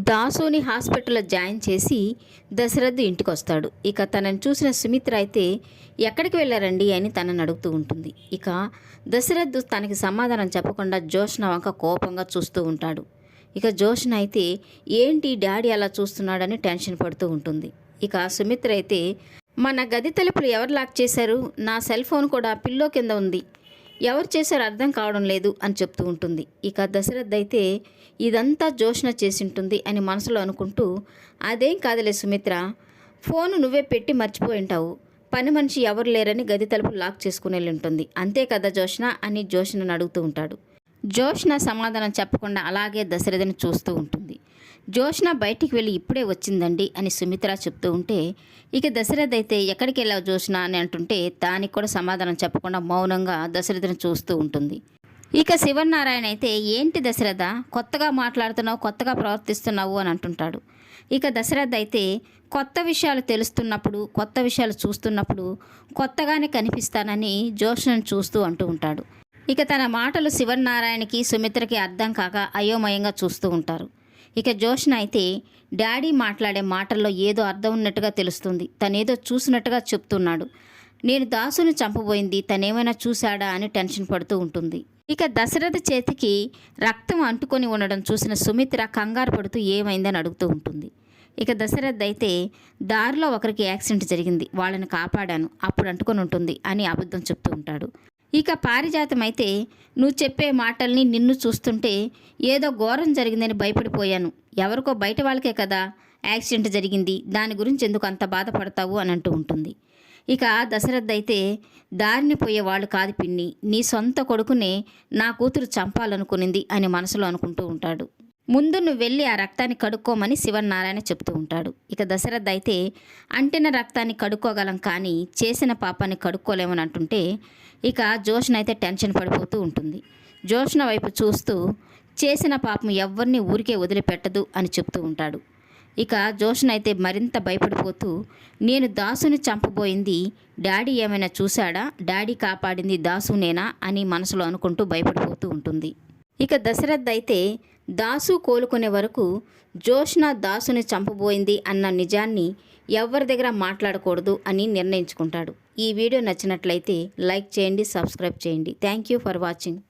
దాసుని హాస్పిటల్లో జాయిన్ చేసి దశరథ్ ఇంటికొస్తాడు. ఇక తనని చూసిన సుమిత్ర అయితే ఎక్కడికి వెళ్ళారండి అని తనని అడుగుతూ ఉంటుంది. ఇక దశరథ్ తనకి సమాధానం చెప్పకుండా జోష్న వంక కోపంగా చూస్తూ ఉంటాడు. ఇక జోష్న అయితే ఏంటి డాడీ అలా చూస్తున్నాడని టెన్షన్ పడుతూ ఉంటుంది. ఇక సుమిత్ర అయితే మన గది తలుపులు ఎవరు లాక్ చేశారు, నా సెల్ ఫోన్ కూడా పిల్లో కింద ఉంది, ఎవరు చేశారో అర్థం కావడం లేదు అని చెప్తూ ఉంటుంది. ఇక దశరథ్ అయితే ఇదంతా జోష్న చేసింటుంది అని మనసులో అనుకుంటూ, అదేం కాదులే సుమిత్ర, ఫోను నువ్వే పెట్టి మర్చిపోయి ఉంటావు, పని మనిషి ఎవరు లేరని గది తలుపు లాక్ చేసుకుని వెళ్ళి ఉంటుంది, అంతే కదా జోష్న అని జోష్నను అడుగుతూ ఉంటాడు. జోష్న సమాధానం చెప్పకుండా అలాగే దశరథని చూస్తూ ఉంటుంది. జోష్న బయటికి వెళ్ళి ఇప్పుడే వచ్చిందండి అని సుమిత్ర చెప్తూ ఉంటే, ఇక దశరథ్ అయితే ఎక్కడికి వెళ్ళావు జోష్న అని అంటుంటే దానికి కూడా సమాధానం చెప్పకుండా మౌనంగా దశరథని చూస్తూ ఉంటుంది. ఇక శివనారాయణ అయితే ఏంటి దశరథ, కొత్తగా మాట్లాడుతున్నావు, కొత్తగా ప్రవర్తిస్తున్నావు అని అంటుంటాడు. ఇక దశరథ్ అయితే కొత్త విషయాలు తెలుస్తున్నప్పుడు, కొత్త విషయాలు చూస్తున్నప్పుడు కొత్తగానే కనిపిస్తానని జోష్నను చూస్తూ అంటూ ఉంటాడు. ఇక తన మాటలు శివనారాయణకి సుమిత్రకి అర్థం కాక అయోమయంగా చూస్తూ ఉంటారు. ఇక జోష్న అయితే డాడీ మాట్లాడే మాటల్లో ఏదో అర్థం ఉన్నట్టుగా తెలుస్తుంది, తనేదో చూసినట్టుగా చెప్తున్నాడు, నేను దాసుని చంపబోయింది తనేమైనా చూశాడా అని టెన్షన్ పడుతూ ఉంటుంది. ఇక దశరథ చేతికి రక్తం అంటుకొని ఉండడం చూసిన సుమిత్ర కంగారు పడుతూ ఏమైందని అడుగుతూ ఉంటుంది. ఇక దశరథ్ అయితే దారిలో ఒకరికి యాక్సిడెంట్ జరిగింది, వాళ్ళని కాపాడాను, అప్పుడు అంటుకొని ఉంటుంది అని అబద్ధం చెప్తూ ఉంటాడు. ఇక పారిజాతం అయితే నువ్వు చెప్పే మాటల్ని నిన్ను చూస్తుంటే ఏదో ఘోరం జరిగిందని భయపడిపోయాను, ఎవరికో బయట వాళ్ళకే కదా యాక్సిడెంట్ జరిగింది, దాని గురించి ఎందుకు అంత బాధపడతావు అని అంటూ ఉంటుంది. ఇక దశరథ్ అయితే దారిని పోయే వాళ్ళు కాదు పిన్ని, నీ సొంత కొడుకునే నా కూతురు చంపాలనుకునింది అని మనసులో అనుకుంటూ ఉంటాడు. ముందు నువ్వు వెళ్ళి ఆ రక్తాన్ని కడుక్కోమని శివనారాయణ చెప్తూ ఉంటాడు. ఇక దశరథ్ అయితే అంటిన రక్తాన్ని కడుక్కోగలం కానీ చేసిన పాపాన్ని కడుక్కోలేమని అంటుంటే ఇక జోష్న అయితే టెన్షన్ పడిపోతూ ఉంటుంది. జోష్న వైపు చూస్తూ చేసిన పాపం ఎవరిని ఊరికే వదిలిపెట్టదు అని చెప్తూ ఉంటాడు. ఇక జోష్న అయితే మరింత భయపడిపోతూ నేను దాసుని చంపబోయింది డాడీ ఏమైనా చూశాడా, డాడీ కాపాడింది దాసునేనా అని మనసులో అనుకుంటూ భయపడిపోతూ ఉంటుంది. ఇక దశరథ్ అయితే దాసు కోలుకునే వరకు జోష్న దాసుని చంపబోయింది అన్న నిజాన్ని ఎవరి దగ్గర మాట్లాడకూడదు అని నిర్ణయించుకుంటాడు. ఈ వీడియో నచ్చినట్లయితే లైక్ చేయండి, సబ్స్క్రైబ్ చేయండి. Thank you for watching.